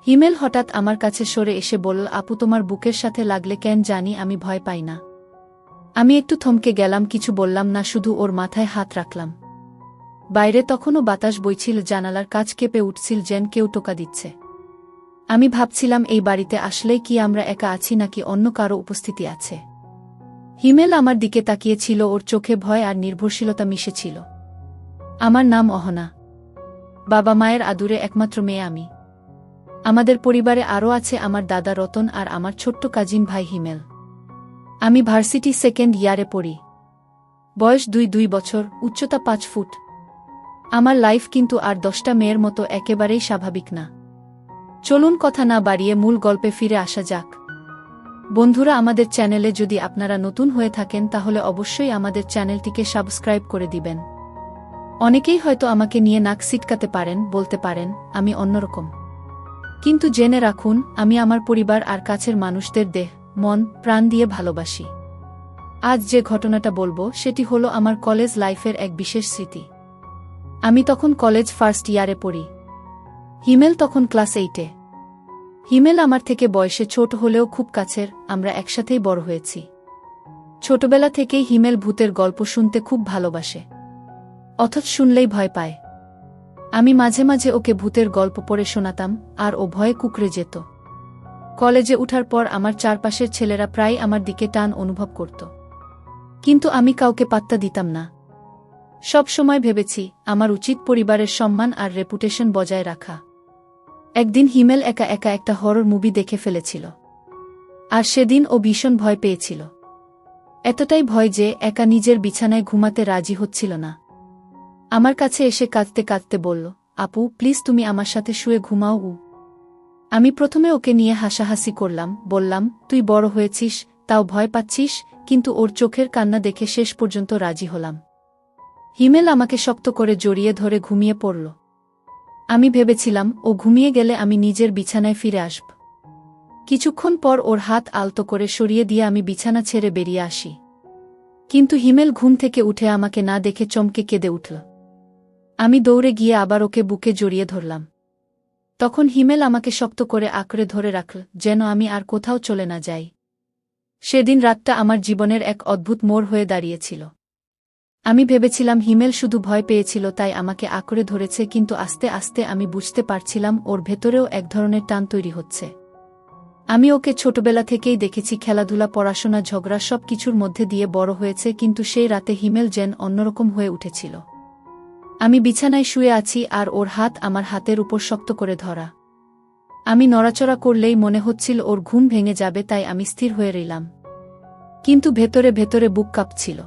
হিমেল হঠাৎ আমার কাছে সরে এসে বলল, আপু তোমার বুকের সাথে লাগলে কেন জানি আমি ভয় পাই না। আমি একটু থমকে গেলাম, কিছু বললাম না, শুধু ওর মাথায় হাত রাখলাম। বাইরে তখনও বাতাস বইছিল, জানালার কাচ কেঁপে উঠছিল যেন কেউ টোকা দিচ্ছে। আমি ভাবছিলাম এই বাড়িতে আসলেই কি আমরা একা আছি নাকি অন্য কারো উপস্থিতি আছে। হিমেল আমার দিকে তাকিয়েছিল, ওর চোখে ভয় আর নির্ভরশীলতা মিশেছিল। আমার নাম অহনা। বাবা মায়ের আদুরে একমাত্র মেয়ে আমি। আমাদের পরিবারে আরও আছে আমার দাদা রতন আর আমার ছোট্ট কাজিন ভাই হিমেল। আমি ভার্সিটি সেকেন্ড ইয়ারে পড়ি। বয়স 2 বছর, উচ্চতা 5 ফুট। আমার লাইফ কিন্তু আর 10টা মেয়ের মতো একেবারেই স্বাভাবিক না। চলুন কথা না বাড়িয়ে মূল গল্পে ফিরে আসা যাক। বন্ধুরা, আমাদের চ্যানেলে যদি আপনারা নতুন হয়ে থাকেন তাহলে অবশ্যই আমাদের চ্যানেলটিকে সাবস্ক্রাইব করে দিবেন। অনেকেই হয়তো আমাকে নিয়ে নাক সিটকাতে পারেন, বলতে পারেন আমি অন্যরকম। কিন্তু জেনে রাখুন, আমি আমার পরিবার আর কাছের মানুষদের দেহ, মন, প্রাণ দিয়ে ভালোবাসি। আজ যে ঘটনাটা বলবো সেটি হলো আমার কলেজ লাইফের এক বিশেষ স্মৃতি। আমি তখন কলেজ ফার্স্ট ইয়ারে পড়ি। হিমেল তখন ক্লাস 8-এ। হিমেল আমার থেকে বয়সে ছোট হলেও খুব কাছের, আমরা একসাথেই বড় হয়েছি। ছোটবেলা থেকেই হিমেল ভূতের গল্প শুনতে খুব ভালোবাসে, অথচ শুনলেই ভয় পায়। আমি মাঝে মাঝে ওকে ভূতের গল্প পড়ে শোনাতাম আর ও ভয়ে কুঁকড়ে যেত। কলেজে উঠার পর আমার চারপাশের ছেলেরা প্রায় আমার দিকে টান অনুভব করত, কিন্তু আমি কাউকে পাত্তা দিতাম না। সব সময় ভেবেছি আমার উচিত পরিবারের সম্মান আর রেপুটেশন বজায় রাখা। একদিন হিমেল একা একা একটা হরর মুভি দেখে ফেলেছিল, আর সেদিন ও ভীষণ ভয় পেয়েছিল। এতটাই ভয় যে একা নিজের বিছানায় ঘুমাতে রাজি হচ্ছিল না। আমার কাছে এসে কাঁদতে কাঁদতে বলল, আপু প্লিজ তুমি আমার সাথে শুয়ে ঘুমাও। আমি প্রথমে ওকে নিয়ে হাসাহাসি করলাম, বললাম তুই বড় হয়েছিস, তাও ভয় পাচ্ছিস, কিন্তু ওর চোখের কান্না দেখে শেষ পর্যন্ত রাজি হলাম। হিমেল আমাকে শক্ত করে জড়িয়ে ধরে ঘুমিয়ে পড়ল। আমি ভেবেছিলাম ও ঘুমিয়ে গেলে আমি নিজের বিছানায় ফিরে আসব। কিছুক্ষণ পর ওর হাত আলতো করে সরিয়ে দিয়ে আমি বিছানা ছেড়ে বেরিয়ে আসি। কিন্তু হিমেল ঘুম থেকে উঠে আমাকে না দেখে চমকে কেঁদে উঠল। আমি দৌড়ে গিয়ে আবার ওকে বুকে জড়িয়ে ধরলাম। তখন হিমেল আমাকে শক্ত করে আঁকড়ে ধরে রাখল, যেন আমি আর কোথাও চলে না যাই। সেদিন রাতটা আমার জীবনের এক অদ্ভুত মোড় হয়ে দাঁড়িয়েছিল। আমি ভেবেছিলাম হিমেল শুধু ভয় পেয়েছিল তাই আমাকে আঁকড়ে ধরেছে, কিন্তু আস্তে আস্তে আমি বুঝতে পারছিলাম ওর ভেতরেও এক ধরনের টান তৈরি হচ্ছে। আমি ওকে ছোটবেলা থেকেই দেখেছি, খেলাধুলা, পড়াশোনা, ঝগড়া সব কিছুর মধ্যে দিয়ে বড় হয়েছে, কিন্তু সেই রাতে হিমেল যেন অন্যরকম হয়ে উঠেছিল। আমি বিছানায় শুয়ে আছি আর ওর হাত আমার হাতের উপর শক্ত করে ধরা। আমি নড়াচড়া করলেই মনে হচ্ছিল ওর ঘুম ভেঙে যাবে, তাই আমি স্থির হয়ে রইলাম। কিন্তু ভেতরে ভেতরে বুক কাঁপছিল।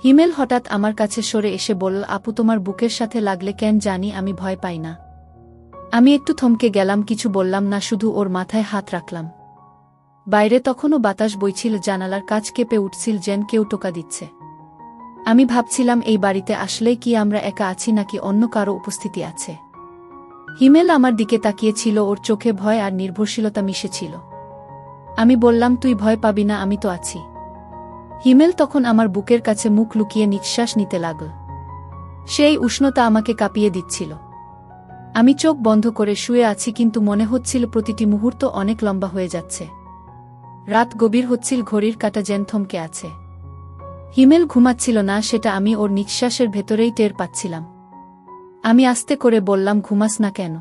হিমেল হঠাৎ আমার কাছে সরে এসে বলল, আপু তোমার বুকের সাথে লাগলে কেন জানি আমি ভয় পাই না। আমি একটু থমকে গেলাম, কিছু বললাম না, শুধু ওর মাথায় হাত রাখলাম। বাইরে তখনও বাতাস বইছিল, জানালার কাচ কেঁপে উঠছিল যেন কেউ টোকা দিচ্ছে। আমি ভাবছিলাম এই বাড়িতে আসলেই কি আমরা একা আছি নাকি অন্য কারো উপস্থিতি আছে। হিমেল আমার দিকে তাকিয়েছিল, ওর চোখে ভয় আর নির্ভরশীলতা মিশেছিল। আমি বললাম, তুই ভয় পাবি না, আমি তো আছি। হিমেল তখন আমার বুকের কাছে মুখ লুকিয়ে নিঃশ্বাস নিতে লাগল। সেই উষ্ণতা আমাকে কাঁপিয়ে দিচ্ছিল। আমি চোখ বন্ধ করে শুয়ে আছি, কিন্তু মনে হচ্ছিল প্রতিটি মুহূর্ত অনেক লম্বা হয়ে যাচ্ছে। রাত গভীর হচ্ছিল, ঘড়ির কাঁটা যেন থমকে আছে। হিমেল ঘুমাচ্ছিল না, সেটা আমি ওর নিঃশ্বাসের ভেতরেই টের পাচ্ছিলাম। আমি আস্তে করে বললাম, ঘুমাস না কেন?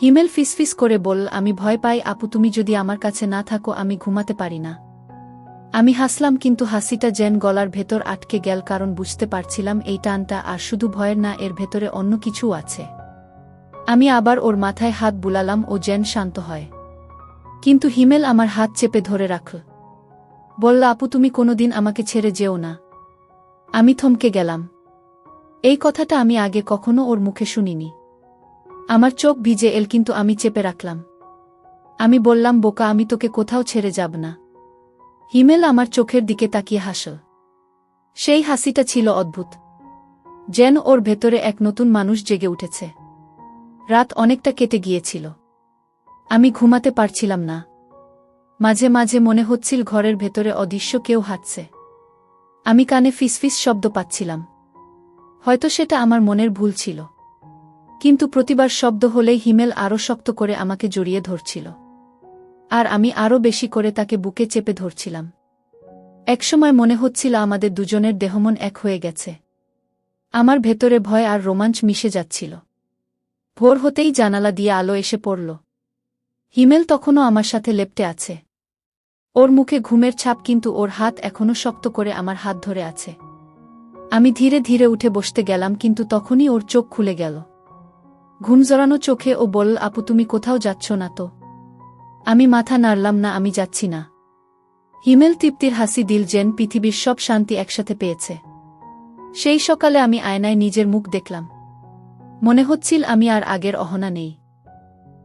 হিমেল ফিসফিস করে বলল, আমি ভয় পাই আপু, তুমি যদি আমার কাছে না থাকো আমি ঘুমাতে পারি না। আমি হাসলাম, কিন্তু হাসিটা যেন গলার ভেতর আটকে গেল, কারণ বুঝতে পারছিলাম এই টানটা আর শুধু ভয়ের না, এর ভেতরে অন্য কিছু আছে। আমি আবার ওর মাথায় হাত বুলালাম, ও যেন শান্ত হয়। কিন্তু হিমেল আমার হাত চেপে ধরে রাখল, বলল, আপু তুমি কোনোদিন আমাকে ছেড়ে যেও না। আমি থমকে গেলাম। এই কথাটা আমি আগে কখনো ওর মুখে শুনিনি। আমার চোখ ভিজে এল, কিন্তু আমি চেপে রাখলাম। আমি বললাম, বোকা, আমি তোকে কোথাও ছেড়ে যাব না। হিমেল আমার চোখের দিকে তাকিয়ে হাসল। সেই হাসিটা ছিল অদ্ভুত, যেন ওর ভেতরে এক নতুন মানুষ জেগে উঠেছে। রাত অনেকটা কেটে গিয়েছিল। আমি ঘুমাতে পারছিলাম না। মাঝে মাঝে মনে হচ্ছিল ঘরের ভেতরে অদৃশ্য কেউ হাঁটছে। আমি কানে ফিসফিস শব্দ পাচ্ছিলাম। হয়তো সেটা আমার মনের ভুল ছিল, কিন্তু প্রতিবার শব্দ হলেই হিমেল আরও শক্ত করে আমাকে জড়িয়ে ধরছিল। আর আমি আরও বেশি করে তাকে বুকে চেপে ধরছিলাম। একসময় মনে হচ্ছিল আমাদের দুজনের দেহমন এক হয়ে গেছে। আমার ভেতরে ভয় আর রোমাঞ্চ মিশে যাচ্ছিল। ভোর হতেই জানালা দিয়ে আলো এসে পড়ল। হিমেল তখনও আমার সাথে লেপ্টে আছে। ওর মুখে ঘুমের ছাপ, কিন্তু ওর হাত এখনও শক্ত করে আমার হাত ধরে আছে। আমি ধীরে ধীরে উঠে বসতে গেলাম, কিন্তু তখনই ওর চোখ খুলে গেল। ঘুম জড়ানো চোখে ও বলল, আপু তুমি কোথাও যাচ্ছ না তো? আমি মাথা নাড়লাম, না আমি যাচ্ছি না। হিমেল তৃপ্তির হাসি দিল, যেন পৃথিবীর সব শান্তি একসাথে পেয়েছে। সেই সকালে আমি আয়নায় নিজের মুখ দেখলাম। মনে হচ্ছিল আমি আর আগের অহনা নেই।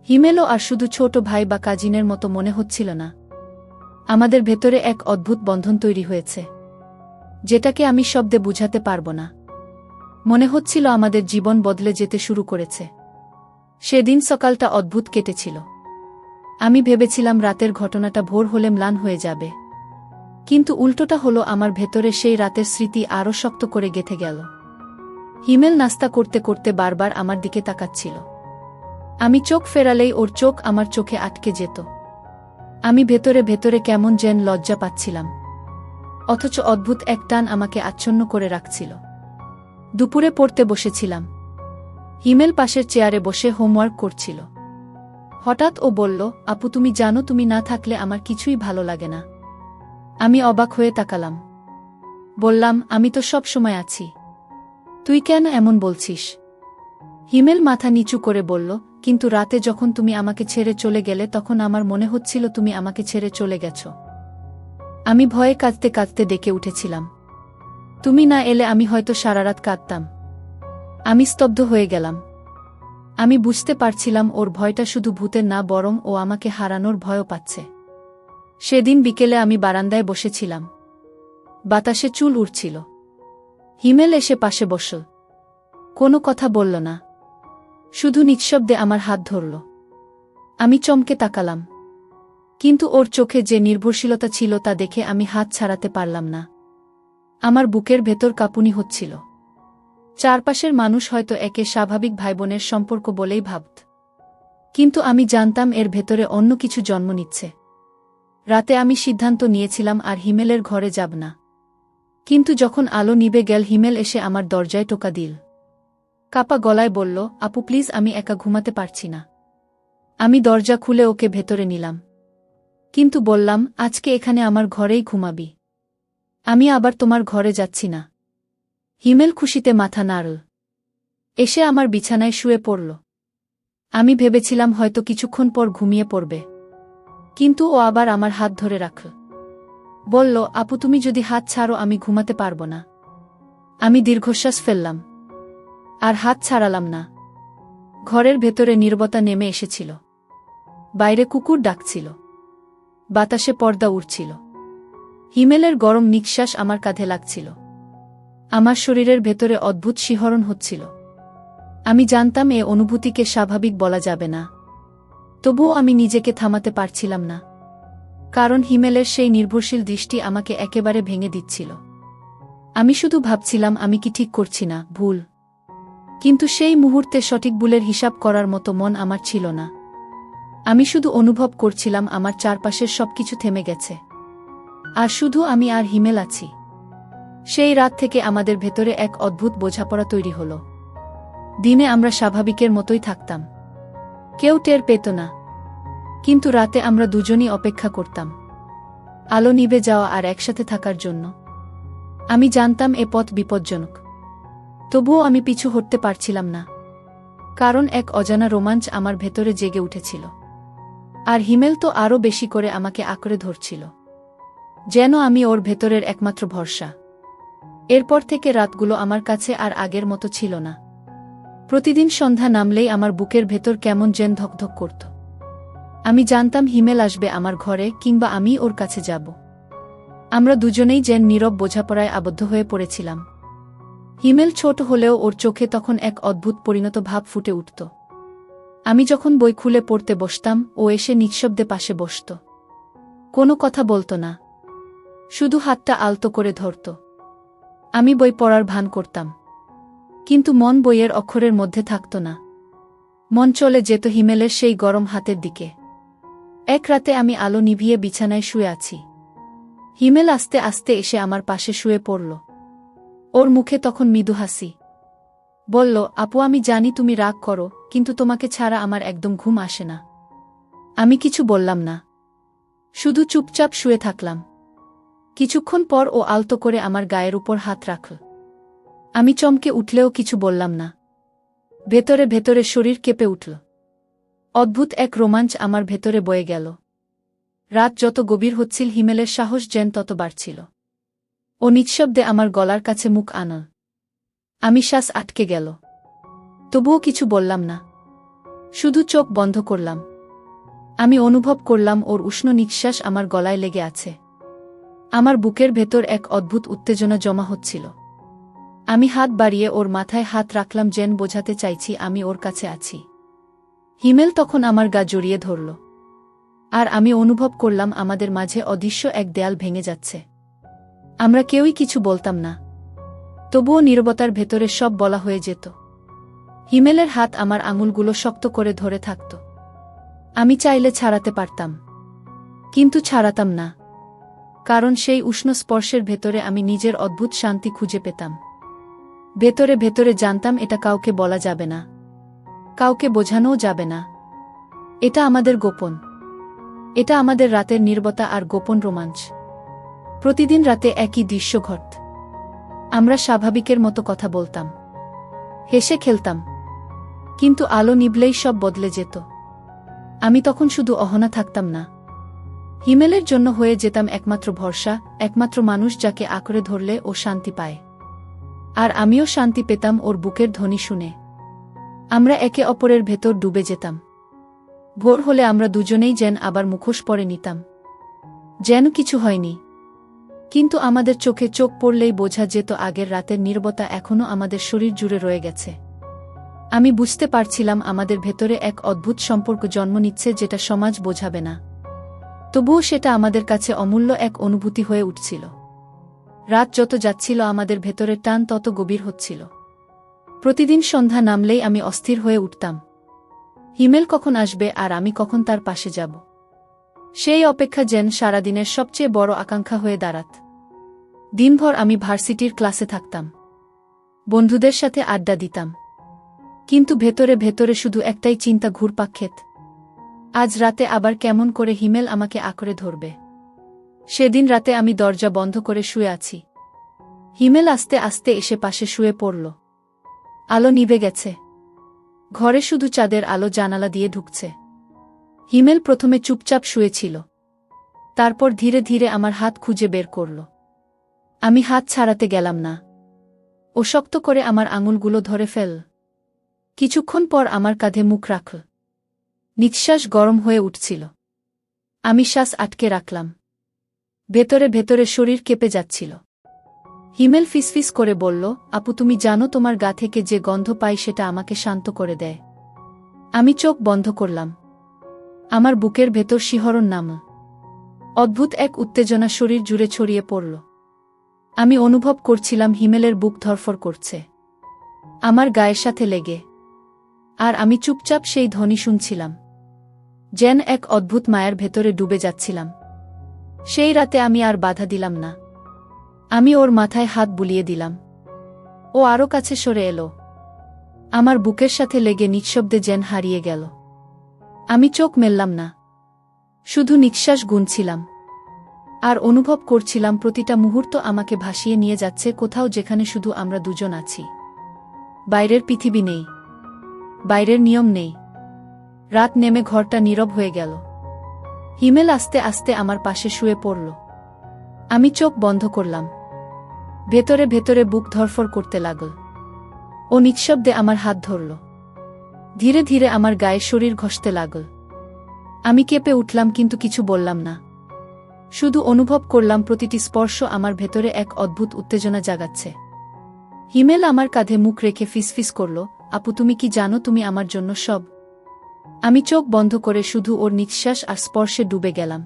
হিমেলও আর শুধু ছোট ভাই বা কাজিনের মতো মনে হচ্ছিল না। আমাদের ভেতরে এক অদ্ভুত বন্ধন তৈরি হয়েছে, যেটাকে আমি শব্দে বুঝাতে পারব না। মনে হচ্ছিল আমাদের জীবন বদলে যেতে শুরু করেছে। সেদিন সকালটা অদ্ভুত কেটেছিল। আমি ভেবেছিলাম রাতের ঘটনাটা ভোর হলে ম্লান হয়ে যাবে, কিন্তু উল্টোটা হলো, আমার ভেতরে সেই রাতের স্মৃতি আরও শক্ত করে গেঁথে গেল। হিমেল নাস্তা করতে করতে বারবার আমার দিকে তাকাচ্ছিল। আমি চোখ ফেরালেই ওর চোখ আমার চোখে আটকে যেত। আমি ভেতরে ভেতরে কেমন যেন লজ্জা পাচ্ছিলাম, অথচ অদ্ভুত এক টান আমাকে আচ্ছন্ন করে রাখছিল। দুপুরে পড়তে বসেছিলাম। হিমেল পাশের চেয়ারে বসে হোমওয়ার্ক করছিল। হঠাৎ ও বলল, আপু তুমি জানো, তুমি না থাকলে আমার কিছুই ভালো লাগে না। আমি অবাক হয়ে তাকালাম। বললাম, আমি তো সব সময় আছি। তুই কেন এমন বলছিস? হিমেল মাথা নিচু করে বলল, কিন্তু রাতে যখন তুমি আমাকে ছেড়ে চলে গেলে তখন আমার মনে হচ্ছিল তুমি আমাকে ছেড়ে চলে গেছ। আমি ভয়ে কাঁদতে কাঁদতে ডেকে উঠেছিলাম। তুমি না এলে আমি হয়তো সারারাত কাঁদতাম। আমি স্তব্ধ হয়ে গেলাম। আমি বুঝতে পারছিলাম ওর ভয়টা শুধু ভূতের না, বরং ও আমাকে হারানোর ভয়ও পাচ্ছে। সেদিন বিকেলে আমি বারান্দায় বসেছিলাম। বাতাসে চুল উড়ছিল। হিমেল এসে পাশে বসল। কোনো কথা বলল না, শুধু নিঃশব্দে আমার হাত ধরল। আমি চমকে তাকালাম, কিন্তু ওর চোখে যে নির্ভরশীলতা ছিল তা দেখে আমি হাত ছাড়াতে পারলাম না। আমার বুকের ভেতর কাঁপুনি হচ্ছিল। চারপাশের মানুষ হয়তো একে স্বাভাবিক ভাইবোনের সম্পর্ক বলেই ভাবত, কিন্তু আমি জানতাম এর ভেতরে অন্য কিছু জন্ম নিচ্ছে। রাতে আমি সিদ্ধান্ত নিয়েছিলাম আর হিমেলের ঘরে যাব না। কিন্তু যখন আলো নিভে গেল, হিমেল এসে আমার দরজায় টোকা দিল। কাপা গলায় বলল, আপু প্লিজ, আমি একা ঘুমাতে পারছি না। আমি দরজা খুলে ওকে ভেতরে নিলাম, কিন্তু বললাম, আজকে এখানে আমার ঘরেই ঘুমাবি। আমি আবার তোমার ঘরে যাচ্ছি না। হিমেল খুশিতে মাথা নাড়ল। এসে আমার বিছানায় শুয়ে পড়ল। আমি ভেবেছিলাম হয়তো কিছুক্ষণ পর ঘুমিয়ে পড়বে, কিন্তু ও আবার আমার হাত ধরে রাখল। বলল, আপু তুমি যদি হাত ছাড়ো আমি ঘুমাতে পারব না। আমি দীর্ঘশ্বাস ফেললাম, আর হাত ছাড়ালাম না। ঘরের ভেতরে নীরবতা নেমে এসেছিল। বাইরে কুকুর ডাকছিল, বাতাসে পর্দা উড়ছিল। হিমেলের গরম নিঃশ্বাস আমার কাঁধে লাগছিল। আমার শরীরের ভেতরে অদ্ভুত শিহরণ হচ্ছিল। আমি জানতাম এ অনুভূতিকে স্বাভাবিক বলা যাবে না, তবুও আমি নিজেকে থামাতে পারছিলাম না, কারণ হিমেলের সেই নির্ভরশীল দৃষ্টি আমাকে একেবারে ভেঙে দিচ্ছিল। আমি শুধু ভাবছিলাম, আমি কি ঠিক করছি না, ভুল? কিন্তু সেই মুহূর্তে সঠিক ভুলের হিসাব করার মতো মন আমার ছিল না। আমি শুধু অনুভব করছিলাম আমার চারপাশের সবকিছু থেমে গেছে, আর শুধু আমি আর হিমেল আছি। সেই রাত থেকে আমাদের ভেতরে এক অদ্ভুত বোঝাপড়া তৈরি হল। দিনে আমরা স্বাভাবিকের মতোই থাকতাম, কেউ টের পেত না, কিন্তু রাতে আমরা দুজনই অপেক্ষা করতাম আলো নিভে যাওয়া আর একসাথে থাকার জন্য। আমি জানতাম এ পথ বিপজ্জনক, তবুও আমি পিছু হটতে পারছিলাম না, কারণ এক অজানা রোমাঞ্চ আমার ভেতরে জেগে উঠেছিল। আর হিমেল তো আরও বেশি করে আমাকে আঁকড়ে ধরছিল, যেন আমি ওর ভেতরের একমাত্র ভরসা। এরপর থেকে রাতগুলো আমার কাছে আর আগের মতো ছিল না। প্রতিদিন সন্ধ্যা নামলেই আমার বুকের ভেতর কেমন যেন ধকধক করত। আমি জানতাম হিমেল আসবে আমার ঘরে, কিংবা আমি ওর কাছে যাব। আমরা দুজনেই যেন নীরব বোঝাপড়ায় আবদ্ধ হয়ে পড়েছিলাম। হিমেল ছোট হলেও ওর চোখে তখন এক অদ্ভুত পরিণত ভাব ফুটে উঠত। আমি যখন বই খুলে পড়তে বসতাম, ও এসে নিঃশব্দে পাশে বসত। কোনো কথা বলত না, শুধু হাতটা আলতো করে ধরত। আমি বই পড়ার ভান করতাম, কিন্তু মন বইয়ের অক্ষরের মধ্যে থাকত না। মন চলে যেত হিমেলের সেই গরম হাতের দিকে। এক রাতে আমি আলো নিভিয়ে বিছানায় শুয়ে আছি। হিমেল আস্তে আস্তে এসে আমার পাশে শুয়ে পড়ল। ওর মুখে তখন মৃদু হাসি। বলল, আপু, আমি জানি তুমি রাগ করো, কিন্তু তোমাকে ছাড়া আমার একদম ঘুম আসে না। আমি কিছু বললাম না, শুধু চুপচাপ শুয়ে থাকলাম। কিছুক্ষণ পর ও আলতো করে আমার গায়ের উপর হাত রাখল। আমি চমকে উঠলেও কিছু বললাম না। ভেতরে ভেতরে শরীর কেঁপে উঠল। অদ্ভুত এক রোমাঞ্চ আমার ভেতরে বয়ে গেল। রাত যত গভীর হচ্ছিল, হিমেলের সাহস যেন তত বাড়ছিল। ও নিঃশব্দে আমার গলার কাছে মুখ আনল। আমি শ্বাস আটকে গেল, তবুও কিছু বললাম না, শুধু চোখ বন্ধ করলাম। আমি অনুভব করলাম ওর উষ্ণ নিঃশ্বাস আমার গলায় লেগে আছে। আমার বুকের ভেতর এক অদ্ভুত উত্তেজনা জমা হচ্ছিল। আমি হাত বাড়িয়ে ওর মাথায় হাত রাখলাম, যেন বোঝাতে চাইছি আমি ওর কাছে আছি। হিমেল তখন আমার গা জড়িয়ে ধরল, আর আমি অনুভব করলাম আমাদের মাঝে অদৃশ্য এক দেয়াল ভেঙে যাচ্ছে। আমরা কেউই কিছু বলতাম না, তবুও নীরবতার ভেতরে সব বলা হয়ে যেত। হিমেলের হাত আমার আঙুলগুলো শক্ত করে ধরে থাকত। আমি চাইলে ছাড়াতে পারতাম, কিন্তু ছাড়াতাম না, কারণ সেই উষ্ণ স্পর্শের ভেতরে আমি নিজের অদ্ভুত শান্তি খুঁজে পেতাম। ভেতরে ভেতরে জানতাম এটা কাউকে বলা যাবে না, কাউকে বোঝানোও যাবে না। এটা আমাদের গোপন, এটা আমাদের রাতের নীরবতা আর গোপন রোমাঞ্চ। প্রতিদিন রাতে একই দৃশ্য ঘটত। আমরা স্বাভাবিকের মতো কথা বলতাম, হেসে খেলতাম, কিন্তু আলো নিভলেই সব বদলে যেত। আমি তখন শুধু অহনা থাকতাম না, হিমেলের জন্য হয়ে যেতাম একমাত্র ভরসা, একমাত্র মানুষ যাকে আঁকড়ে ধরলে ও শান্তি পায়। আর আমিও শান্তি পেতাম ওর বুকের ধ্বনি শুনে। আমরা একে অপরের ভেতর ডুবে যেতাম। ভোর হলে আমরা দুজনেই যেন আবার মুখোশ পরে নিতাম, যেন কিছু হয়নি। কিন্তু আমাদের চোখে চোখ পড়লেই বোঝা যেত আগের রাতের নীরবতা এখনও আমাদের শরীর জুড়ে রয়ে গেছে। আমি বুঝতে পারছিলাম আমাদের ভেতরে এক অদ্ভুত সম্পর্ক জন্ম নিচ্ছে, যেটা সমাজ বোঝাবে না, তবুও সেটা আমাদের কাছে অমূল্য এক অনুভূতি হয়ে উঠছিল। রাত যত যাচ্ছিল আমাদের ভেতরের টান তত গভীর হচ্ছিল। প্রতিদিন সন্ধ্যা নামলেই আমি অস্থির হয়ে উঠতাম। হিমেল কখন আসবে আর আমি কখন তার পাশে যাব, সেই অপেক্ষা যেন সারাদিনের সবচেয়ে বড় আকাঙ্ক্ষা হয়ে দাঁড়াত। দিনভর আমি ভার্সিটির ক্লাসে থাকতাম, বন্ধুদের সাথে আড্ডা দিতাম, কিন্তু ভেতরে ভেতরে শুধু একটাই চিন্তা ঘুরপাক খেত। আজ রাতে আবার কেমন করে হিমেল আমাকে আঁকড়ে ধরবে। সেদিন রাতে আমি দরজা বন্ধ করে শুয়ে আছি। হিমেল আস্তে আস্তে এসে পাশে শুয়ে পড়ল। আলো নিভে গেছে, ঘরে শুধু চাঁদের আলো জানালা দিয়ে ঢুকছে। হিমেল প্রথমে চুপচাপ শুয়েছিল, তারপর ধীরে ধীরে আমার হাত খুঁজে বের করল। আমি হাত ছাড়াতে গেলাম না, ও শক্ত করে আমার আঙুলগুলো ধরে ফেল। কিছুক্ষণ পর আমার কাঁধে মুখ রাখল। নিঃশ্বাস গরম হয়ে উঠছিল, আমি শ্বাস আটকে রাখলাম। ভেতরে ভেতরে শরীর কেঁপে যাচ্ছিল। হিমেল ফিসফিস করে বলল, আপু, তুমি জানো তোমার গা থেকে যে গন্ধ পাই সেটা আমাকে শান্ত করে দেয়। আমি চোখ বন্ধ করলাম, আমার বুকের ভেতর শিহরণ নামল। অদ্ভুত এক উত্তেজনা শরীর জুড়ে ছড়িয়ে পড়ল। আমি অনুভব করছিলাম হিমেলের বুক ধরফর করছে আমার গায়ের সাথে লেগে, আর আমি চুপচাপ সেই ধ্বনি শুনছিলাম, যেন এক অদ্ভুত মায়ার ভেতরে ডুবে যাচ্ছিলাম। সেই রাতে আমি আর বাধা দিলাম না, আমি ওর মাথায় হাত বুলিয়ে দিলাম। ও আরও কাছে সরে এলো, আমার বুকের সাথে লেগে নিঃশব্দে যেন হারিয়ে গেল। আমি চোখ মেললাম না, শুধু নিঃশ্বাস গুনছিলাম, আর অনুভব করছিলাম প্রতিটা মুহূর্ত আমাকে ভাসিয়ে নিয়ে যাচ্ছে কোথাও, যেখানে শুধু আমরা দুজন আছি। বাইরের পৃথিবী নেই, বাইরের নিয়ম নেই। রাত নেমে ঘরটা নীরব হয়ে গেল। হিমেল আস্তে আস্তে আমার পাশে শুয়ে পড়ল। আমি চোখ বন্ধ করলাম। ভেতরে ভেতরে বুক ধরফর করতে লাগল। ও নিঃশব্দে আমার হাত ধরল, ধীরে ধীরে আমার গায়ে শরীর ঘষতে লাগল। আমি কেঁপে উঠলাম, কিন্তু কিছু বললাম না, শুধু অনুভব করলাম প্রতিটি স্পর্শ আমার ভেতরে এক অদ্ভুত উত্তেজনা জাগাচ্ছে। হিমেল আমার কাঁধে মুখ রেখে ফিসফিস করল, আপু, তুমি কি জানো তুমি আমার জন্য সব। আমি চোখ বন্ধ করে শুধু ওর নিঃশ্বাস আর স্পর্শে ডুবে গেলাম।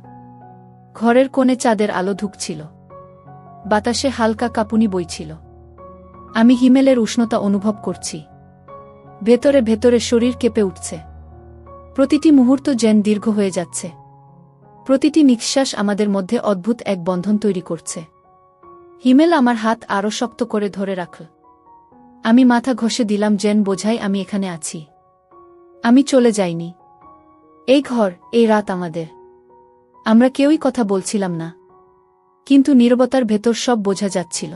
ঘরের কোণে চাঁদের আলো ঢুকছিল, বাতাসে হালকা কাঁপুনি বইছিল। আমি হিমেলের উষ্ণতা অনুভব করছি, ভেতরে ভেতরে শরীর কেঁপে উঠছে। প্রতিটি মুহূর্ত যেন দীর্ঘ হয়ে যাচ্ছে। প্রতিটি নিঃশ্বাস আমাদের মধ্যে অদ্ভুত এক বন্ধন তৈরি করছে। হিমেল আমার হাত আরও শক্ত করে ধরে রাখল। আমি মাথা ঘষে দিলাম, যেন বোঝাই আমি এখানে আছি। আমি চলে যাইনি। এই ঘর, এই রাত আমাদের। আমরা কেউই কথা বলছিলাম না, কিন্তু নীরবতার ভেতর সব বোঝা যাচ্ছিল।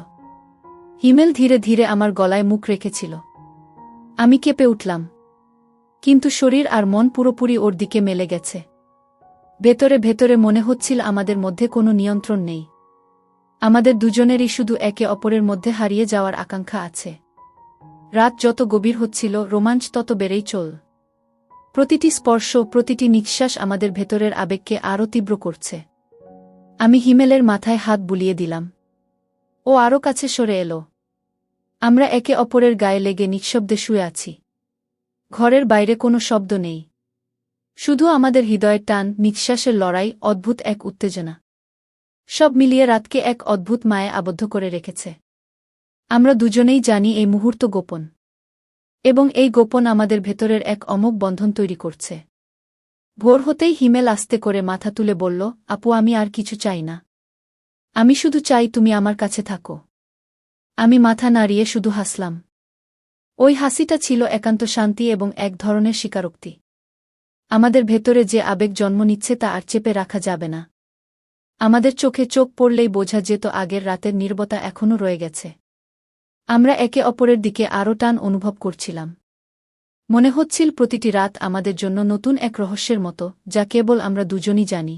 হিমেল ধীরে ধীরে আমার গলায় মুখ রেখেছিল। আমি কেঁপে উঠলাম, কিন্তু শরীর আর মন পুরোপুরি ওর দিকে মেলে গেছে। ভেতরে ভেতরে মনে হচ্ছিল আমাদের মধ্যে কোনো নিয়ন্ত্রণ নেই। আমাদের দুজনেরই শুধু একে অপরের মধ্যে হারিয়ে যাওয়ার আকাঙ্ক্ষা আছে। রাত যত গভীর হচ্ছিল, রোমাঞ্চ তত বেড়েই চল। প্রতিটি স্পর্শ, প্রতিটি নিঃশ্বাস আমাদের ভেতরের আবেগকে আরও তীব্র করছে। আমি হিমেলের মাথায় হাত বুলিয়ে দিলাম। ও আরও কাছে সরে এলো। আমরা একে অপরের গায়ে লেগে নিঃশব্দে শুয়ে আছি। ঘরের বাইরে কোনো শব্দ নেই, শুধু আমাদের হৃদয়ের টান, নিঃশ্বাসের লড়াই, অদ্ভুত এক উত্তেজনা। সব মিলিয়ে রাতকে এক অদ্ভুত মায়ে আবদ্ধ করে রেখেছে। আমরা দুজনেই জানি এই মুহূর্ত গোপন, এবং এই গোপন আমাদের ভেতরের এক অমোঘ বন্ধন তৈরি করছে। ভোর হতেই হিমেল আস্তে করে মাথা তুলে বলল, আপু, আমি আর কিছু চাই না। আমি শুধু চাই তুমি আমার কাছে থাকো। আমি মাথা নাড়িয়ে শুধু হাসলাম। ওই হাসিটা ছিল একান্ত শান্তি এবং এক ধরনের স্বীকারোক্তি। আমাদের ভেতরে যে আবেগ জন্ম নিচ্ছে তা আর চেপে রাখা যাবে না। আমাদের চোখে চোখ পড়লেই বোঝা যেত আগের রাতের নীরবতা এখনও রয়ে গেছে। আমরা একে অপরের দিকে আরও টান অনুভব করছিলাম। মনে হচ্ছিল প্রতিটি রাত আমাদের জন্য নতুন এক রহস্যের মতো, যা কেবল আমরা দুজনই জানি।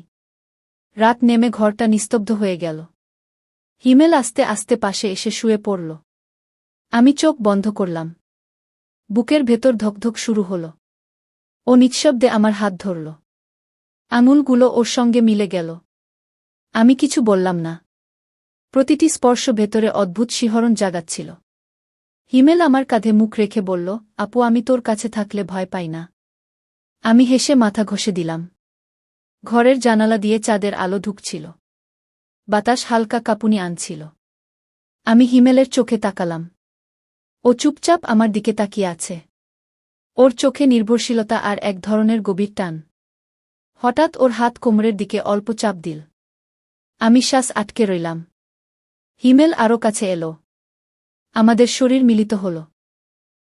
রাত নেমে ঘরটা নিস্তব্ধ হয়ে গেল। হিমেল আস্তে আস্তে পাশে এসে শুয়ে পড়ল। আমি চোখ বন্ধ করলাম। বুকের ভেতর ধকধক শুরু হল। ও নিঃশব্দে আমার হাত ধরল। আঙুলগুলো ওর সঙ্গে মিলে গেল। আমি কিছু বললাম না। প্রতিটি স্পর্শ ভেতরে অদ্ভুত শিহরণ জাগাচ্ছিল। হিমেল আমার কাঁধে মুখ রেখে বলল, আপু, আমি তোর কাছে থাকলে ভয় পাই না। আমি হেসে মাথা ঘষে দিলাম। ঘরের জানালা দিয়ে চাঁদের আলো ঢুকছিল। বাতাস হালকা কাঁপুনি আনছিল। আমি হিমেলের চোখে তাকালাম। ও চুপচাপ আমার দিকে তাকিয়ে আছে। ওর চোখে নির্ভরশীলতা আর এক ধরনের গভীর টান। হঠাৎ ওর হাত কোমরের দিকে অল্প চাপ দিল। আমি শ্বাস আটকে রইলাম। হিমেল আরও কাছে এলো। আমাদের শরীর মিলিত হল।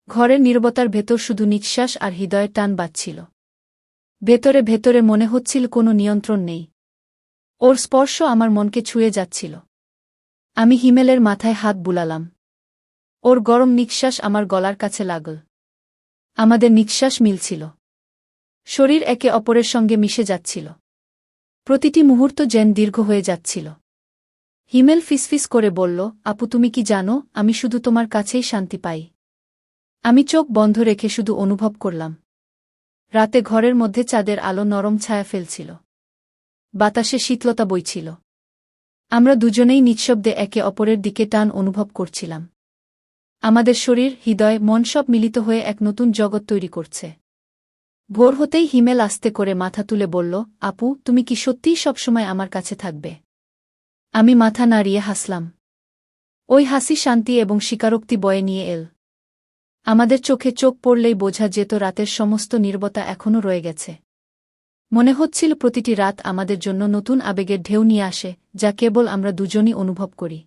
ঘরের নীরবতার ভেতর শুধু নিঃশ্বাস আর হৃদয়ের টান বাজছিল। ভেতরে ভেতরে মনে হচ্ছিল কোনো নিয়ন্ত্রণ নেই। ওর স্পর্শ আমার মনকে ছুঁয়ে যাচ্ছিল। আমি হিমেলের মাথায় হাত বুলালাম। ওর গরম নিঃশ্বাস আমার গলার কাছে লাগল। আমাদের নিঃশ্বাস মিলছিল। শরীর একে অপরের সঙ্গে মিশে যাচ্ছিল। প্রতিটি মুহূর্ত যেন দীর্ঘ হয়ে যাচ্ছিল। হিমেল ফিসফিস করে বলল, আপু, তুমি কি জানো, আমি শুধু তোমার কাছেই শান্তি পাই। আমি চোখ বন্ধ রেখে শুধু অনুভব করলাম। রাতে ঘরের মধ্যে চাঁদের আলো নরম ছায়া ফেলছিল। বাতাসে শীতলতা বইছিল। আমরা দুজনেই নিঃশব্দে একে অপরের দিকে টান অনুভব করছিলাম। আমাদের শরীর, হৃদয়, মন সব মিলিত হয়ে এক নতুন জগৎ তৈরি করছে। ভোর হতেই হিমেল আস্তে করে মাথা তুলে বলল, আপু, তুমি কি সত্যিই সবসময় আমার কাছে থাকবে? আমি মাথা নাড়িয়ে হাসলাম। ওই হাসি শান্তি এবং স্বীকারোক্তি বয়ে নিয়ে এল। আমাদের চোখে চোখ পড়লেই বোঝা যেত রাতের সমস্ত নীরবতা এখনও রয়ে গেছে। মনে হচ্ছিল প্রতিটি রাত আমাদের জন্য নতুন আবেগের ঢেউ নিয়ে আসে, যা কেবল আমরা দুজনই অনুভব করি।